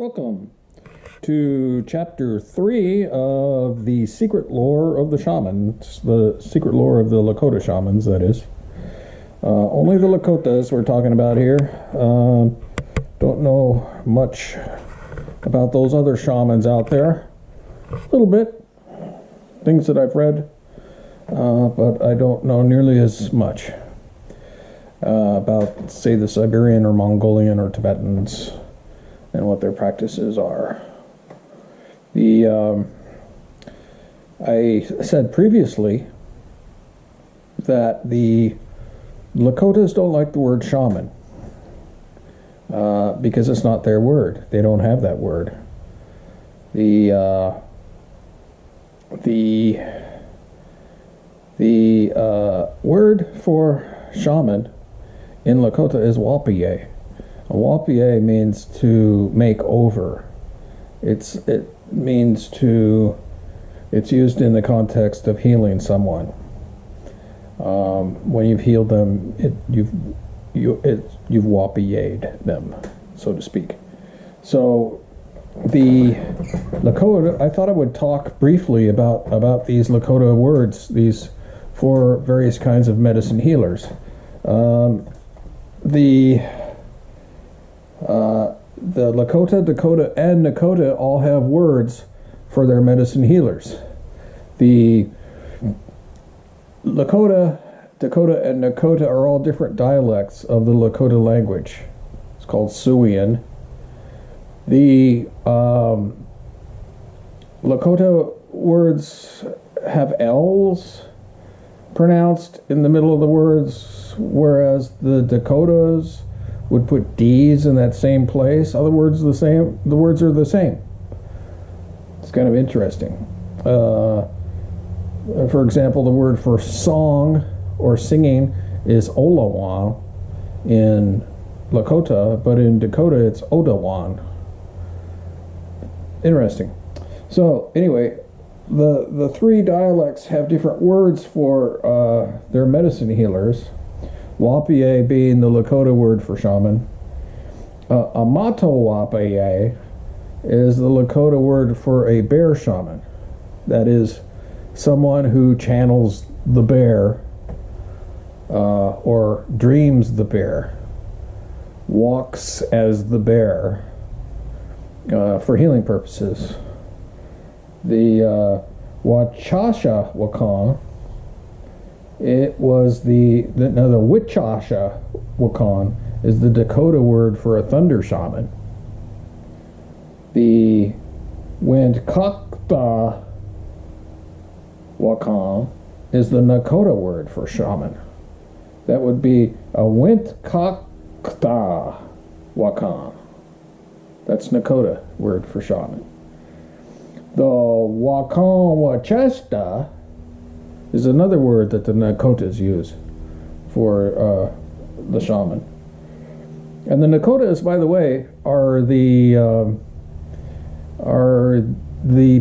Welcome to Chapter 3 of the Secret Lore of the Shamans, the secret lore of the Lakota Shamans, that is. Only the Lakotas we're talking about here. Don't know much about those other shamans out there. A little bit. Things that I've read, but I don't know nearly as much about, say, the Siberian or Mongolian or Tibetans and what their practices are. I said previously that the Lakotas don't like the word shaman because it's not their word. They don't have that word. The word for shaman in Lakota is wotai. A wotai means to make over. It's used in the context of healing someone. When you've healed them, you've wapiya'd them, so to speak. So the Lakota, I thought I would talk briefly about these Lakota words, these four various kinds of medicine healers. The Lakota, Dakota, and Nakota all have words for their medicine healers. The Lakota, Dakota, and Nakota are all different dialects of the Lakota language. It's called Siouan. The Lakota words have L's pronounced in the middle of the words, whereas the Dakotas would put D's in that same place. Other words, the words are the same. It's kind of interesting. For example, the word for song or singing is Olawan in Lakota, but in Dakota it's Odawan. Interesting. So anyway, the three dialects have different words for their medicine healers. Wapiye being the Lakota word for shaman. Amato wapiye is the Lakota word for a bear shaman. That is, someone who channels the bear or dreams the bear, walks as the bear for healing purposes. The Wachasha Wakan, it was the Wichasha Wakan is the Dakota word for a thunder shaman. The Wendkakta Wakan is the Nakota word for shaman. That would be a Wendkakta Wakan. That's Nakota word for shaman. The Wakan Wachesta is another word that the Nakotas use for the shaman. And the Nakotas, by the way, are the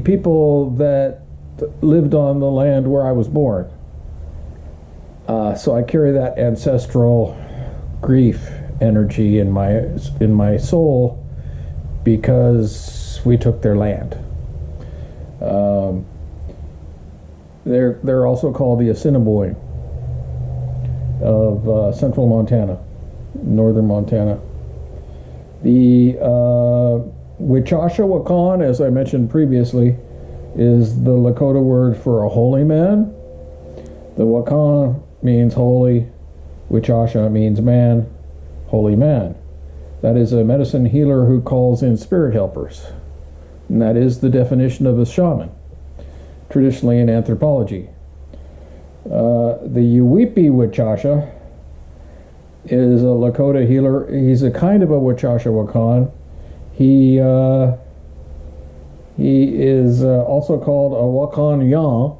people that lived on the land where I was born. So I carry that ancestral grief energy in my soul because we took their land. They're also called the Assiniboine of central Montana, northern Montana. The Wichasha Wakan, as I mentioned previously, is the Lakota word for a holy man. The Wakan means holy, Wichasha means man, holy man. That is a medicine healer who calls in spirit helpers. And that is the definition of a shaman, traditionally in anthropology. The Yuwipi Wichasha is a Lakota healer. He's a kind of a Wichasha Wakan. He is also called a Wakan Yan,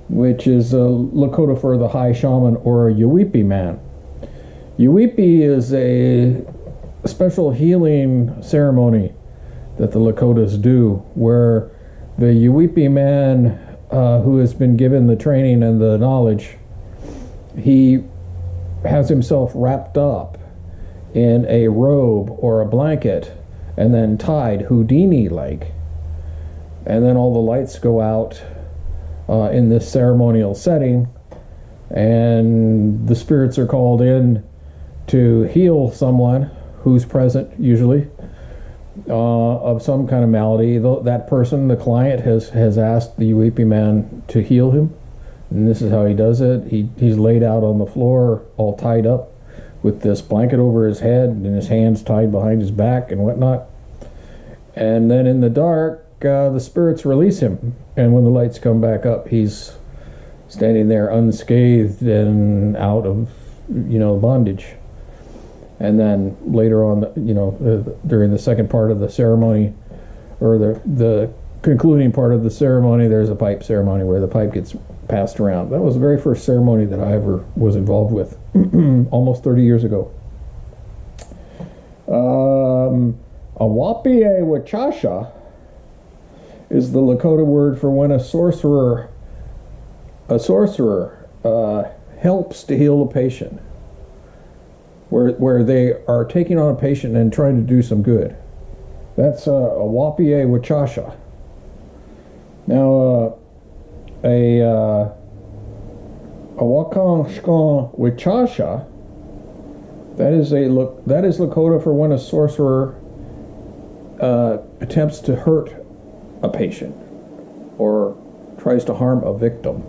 which is a Lakota for the high shaman or a Yuwipi man. Yuwipi is a special healing ceremony that the Lakotas do, where the Yuwipi man who has been given the training and the knowledge, he has himself wrapped up in a robe or a blanket and then tied Houdini-like. And then all the lights go out in this ceremonial setting, and the spirits are called in to heal someone who's present, usually, of some kind of malady. That person, the client, has asked the Weepy Man to heal him, and this is how he does it. He's laid out on the floor, all tied up, with this blanket over his head, and his hands tied behind his back and whatnot. And then in the dark, the spirits release him, and when the lights come back up, he's standing there unscathed and out of, bondage. And then later on, during the second part of the ceremony, or the concluding part of the ceremony, there's a pipe ceremony where the pipe gets passed around. That was the very first ceremony that I ever was involved with, almost 30 years ago. Awapie Wachasha is the Lakota word for when a sorcerer helps to heal a patient, where they are taking on a patient and trying to do some good. That's Awapie Wachasha. Now, a Wakang Wachasha, that is Lakota for when a sorcerer attempts to hurt a patient or tries to harm a victim.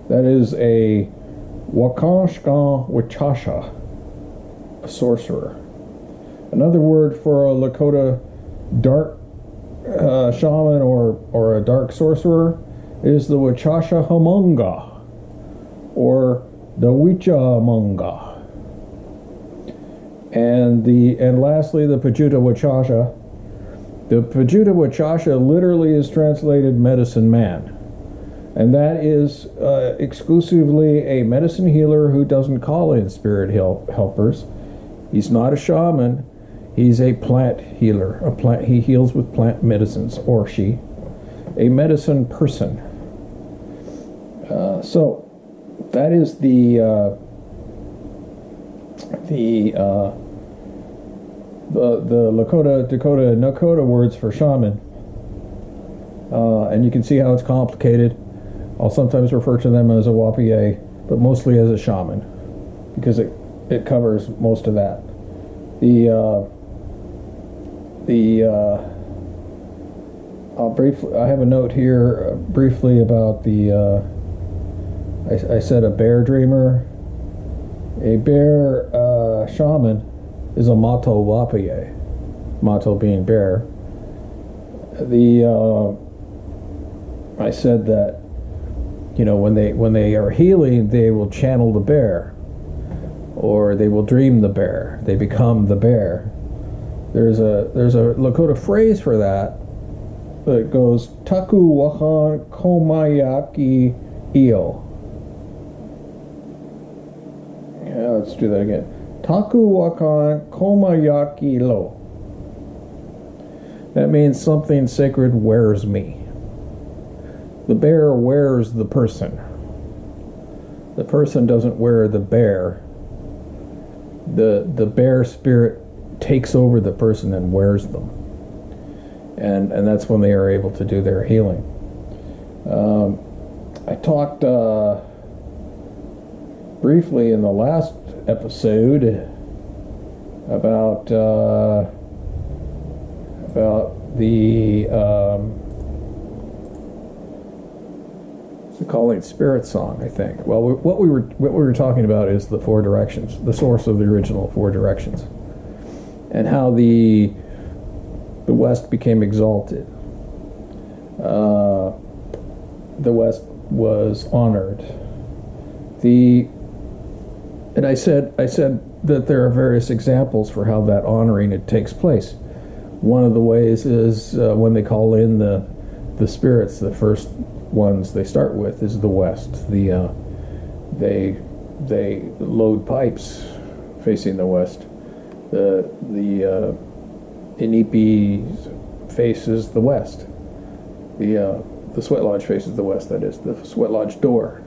That is a Wakang Wachasha, a sorcerer. Another word for a Lakota dark shaman or a dark sorcerer is the Wachasha Hamunga, or the Wichamunga. And lastly, the Pajuta Wachasha. The Pajuta Wachasha literally is translated medicine man. And that is exclusively a medicine healer who doesn't call in spirit helpers. He's not a shaman. He's a plant healer. He heals with plant medicines, or she, a medicine person. So that is the Lakota, Dakota, Nakota words for shaman. And you can see how it's complicated. I'll sometimes refer to them as a Wapie, but mostly as a shaman, because it covers most of that. I have a note here briefly about I said a bear dreamer. A bear shaman is a Mato Wapie, Mato being bear. I said that, when they are healing, they will channel the bear, or they will dream the bear. They become the bear. There's a Lakota phrase for that that goes Taku Wahan Komayaki Io. Yeah, let's do that again. Taku Wakan Komayaki Lo. That means something sacred wears me. The bear wears the person. The person doesn't wear the bear. The bear spirit takes over the person and wears them. And that's when they are able to do their healing. I talked briefly in the last episode about the calling spirit song, I think. Well, what we were talking about is the four directions, the source of the original four directions, and how the West became exalted. The West was honored. And I said that there are various examples for how that honoring it takes place. One of the ways is when they call in the spirits. The first ones they start with is the West. They load pipes facing the West. The Inipi faces the West. The Sweat Lodge faces the West. That is the Sweat Lodge door.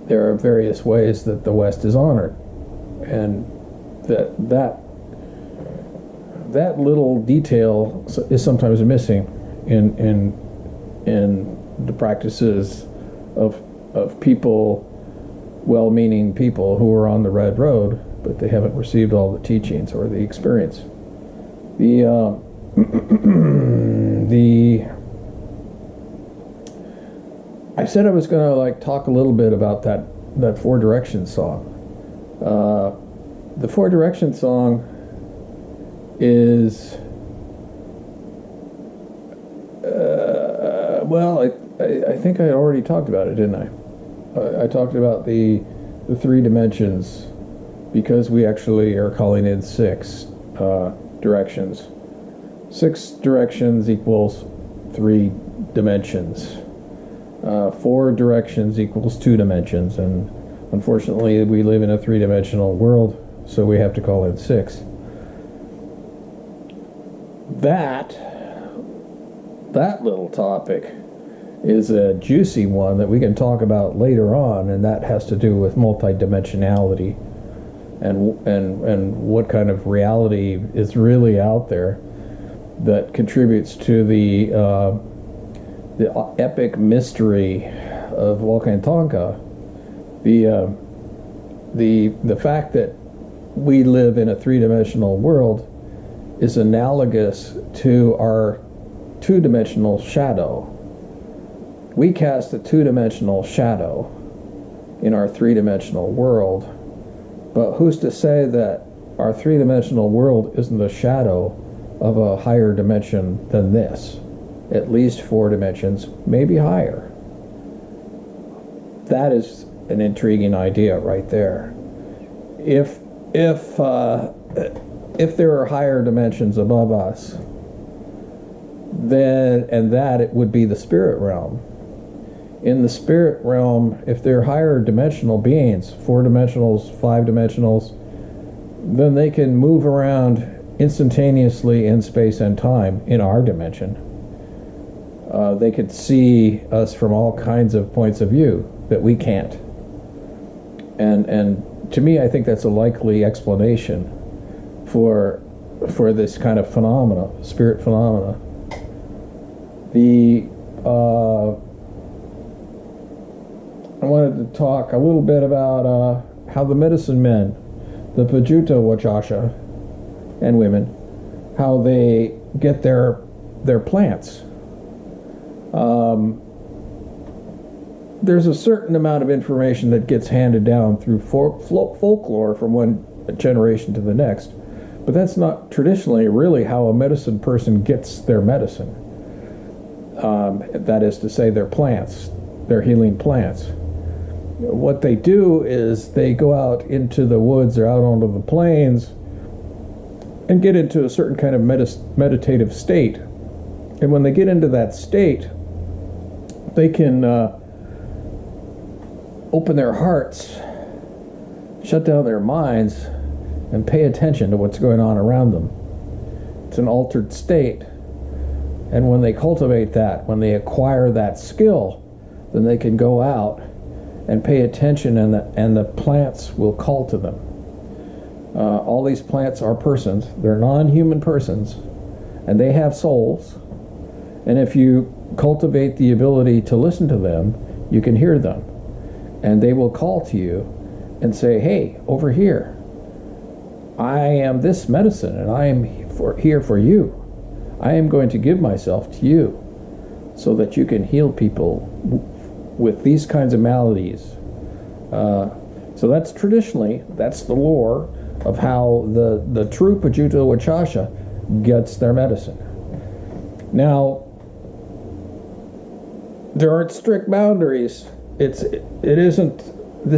There are various ways that the West is honored, and that that little detail is sometimes missing in the practices of people, well-meaning people who are on the red road, but they haven't received all the teachings or the experience. The I said I was going to talk a little bit about that Four Directions song. The Four Directions song is well, I think I already talked about it, didn't I? I talked about the three dimensions, because we actually are calling in six directions. 6 directions equals 3 dimensions. 4 directions equals 2 dimensions, and unfortunately we live in a 3-dimensional world, so we have to call in 6. That little topic is a juicy one that we can talk about later on, and that has to do with multidimensionality and what kind of reality is really out there that contributes to the epic mystery of Walkantonka. The fact that we live in a 3-dimensional world is analogous to our 2-dimensional shadow. We cast a 2-dimensional shadow in our 3-dimensional world, but who's to say that our 3-dimensional world isn't a shadow of a higher dimension than this? At least 4 dimensions, maybe higher. That is an intriguing idea right there. If there are higher dimensions above us, then it would be the spirit realm. In the spirit realm, if they're higher dimensional beings, 4 dimensionals, 5 dimensionals, then they can move around instantaneously in space and time in our dimension. They could see us from all kinds of points of view that we can't. And to me, I think that's a likely explanation for this kind of phenomena, spirit phenomena. I wanted to talk a little bit about how the medicine men, the Pajuta Wachasha and women, how they get their plants. There's a certain amount of information that gets handed down through folklore from one generation to the next, but that's not traditionally really how a medicine person gets their medicine. That is to say, their plants, their healing plants. What they do is they go out into the woods or out onto the plains and get into a certain kind of meditative state. And when they get into that state, they can open their hearts, shut down their minds, and pay attention to what's going on around them. It's an altered state. And when they cultivate that, when they acquire that skill, then they can go out and pay attention, and the plants will call to them. All these plants are persons. They're non-human persons, and they have souls. And if you cultivate the ability to listen to them, you can hear them. And they will call to you and say, hey, over here, I am this medicine, and I am here for you. I am going to give myself to you so that you can heal people with these kinds of maladies. So that's traditionally, that's the lore of how the true Pajuta Wachasha gets their medicine. Now, there aren't strict boundaries. This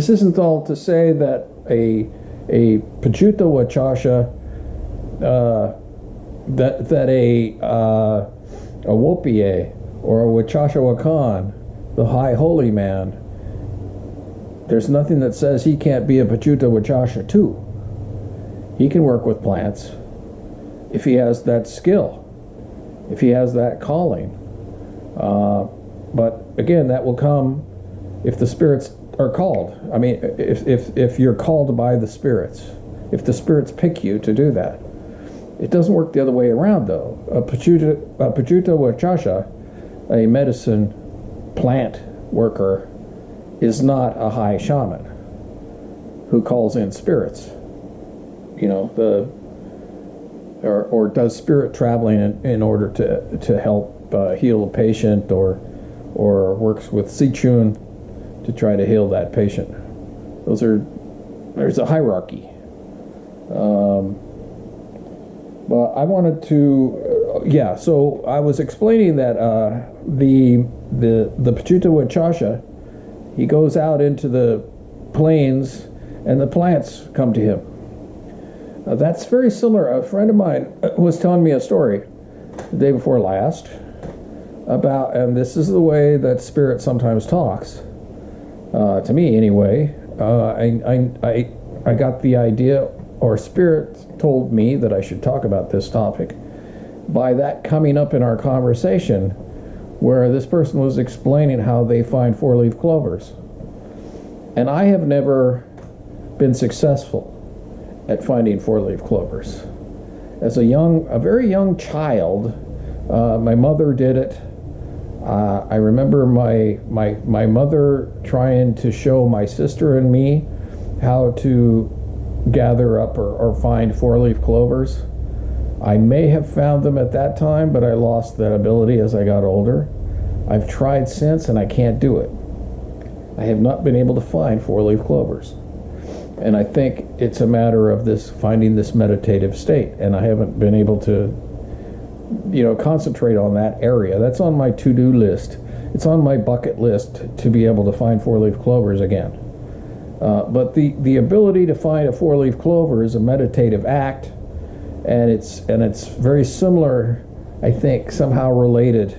isn't all to say that a Pajuta Wachasha, that a Wopie or a Wachasha Wakan, the high holy man, there's nothing that says he can't be a Pajuta Wachasha too. He can work with plants if he has that skill, if he has that calling. But again, that will come if the spirits are called. I mean, if you're called by the spirits, if the spirits pick you to do that. It doesn't work the other way around, though. A Pachuta Wachasha, a medicine plant worker, is not a high shaman who calls in spirits. You know, or does spirit traveling in order to help heal a patient, or works with Sichun to try to heal that patient. There's a hierarchy. But I wanted to, so I was explaining that the Pachuta Wachasha, he goes out into the plains and the plants come to him. That's very similar. A friend of mine was telling me a story the day before last about, and this is the way that spirit sometimes talks, to me anyway. I got the idea, or spirit told me that I should talk about this topic by that coming up in our conversation, where this person was explaining how they find four-leaf clovers. And I have never been successful at finding four-leaf clovers. As a very young child, my mother did it. I remember my mother trying to show my sister and me how to gather up or find four-leaf clovers. I may have found them at that time, but I lost that ability as I got older. I've tried since, and I can't do it. I have not been able to find four-leaf clovers. And I think it's a matter of finding this meditative state, and I haven't been able to, concentrate on that area. That's on my to-do list. It's on my bucket list to be able to find four-leaf clovers again. But the ability to find a four-leaf clover is a meditative act, and it's very similar, I think, somehow related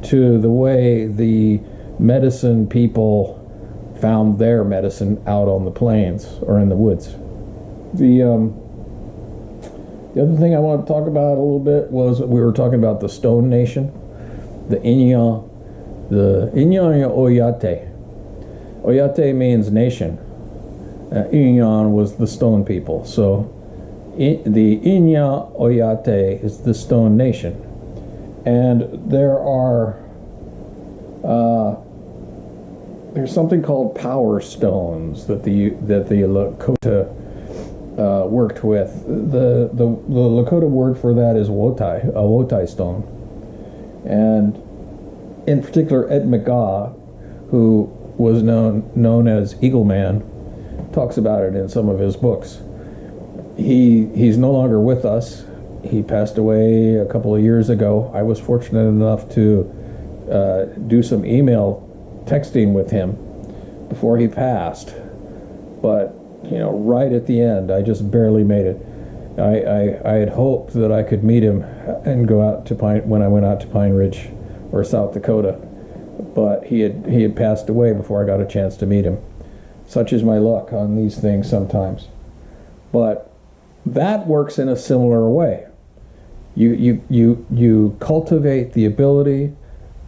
to the way the medicine people found their medicine out on the plains or in the woods. The other thing I want to talk about a little bit was we were talking about the Stone Nation, the Inya Oyate. Oyate means nation. Inyan was the stone people. So the Inya Oyate is the Stone Nation. And there's something called power stones that the Lakota worked with. The Lakota word for that is wotai, a wotai stone. And in particular, Ed McGaw, who was known as Eagle Man, talks about it in some of his books. He's no longer with us. He passed away a couple of years ago. I was fortunate enough to do some email texting with him before he passed, but right at the end, I just barely made it. I had hoped that I could meet him and go out to when I went out to Pine Ridge or South Dakota, but he had passed away before I got a chance to meet him. Such is my luck on these things sometimes. But that works in a similar way. You cultivate the ability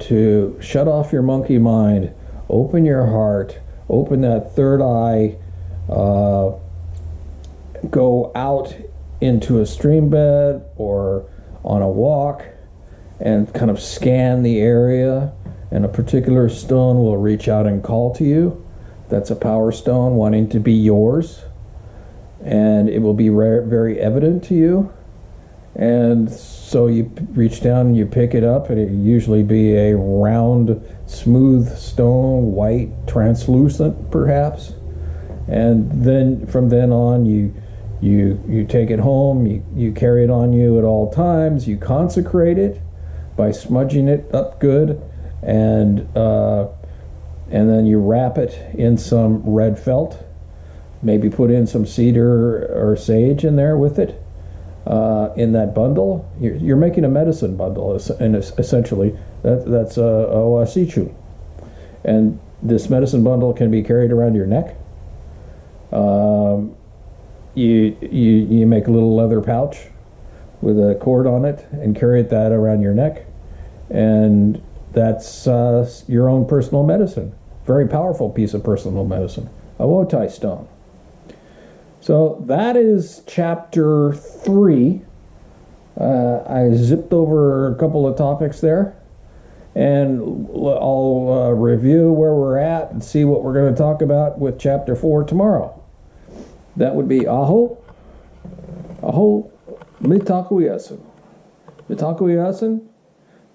to shut off your monkey mind, open your heart, open that third eye, go out into a stream bed or on a walk and kind of scan the area, and a particular stone will reach out and call to you. That's a power stone wanting to be yours, and it will be very evident to you. And so you reach down and you pick it up, and it usually be a round, smooth stone, white, translucent perhaps. And then from then on, you take it home, you carry it on you at all times, you consecrate it by smudging it up good, and then you wrap it in some red felt, maybe put in some cedar or sage in there with it. In that bundle, you're making a medicine bundle, and essentially that's a wasichu. And this medicine bundle can be carried around your neck. You make a little leather pouch with a cord on it and carry that around your neck, and that's your own personal medicine. Very powerful piece of personal medicine, a wotai stone. So that is chapter 3 I zipped over a couple of topics there, and I'll review where we're at and see what we're going to talk about with Chapter 4 tomorrow. That would be Aho, Mitakuyasun. Mitakuyasun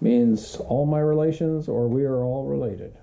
means all my relations, or we are all related.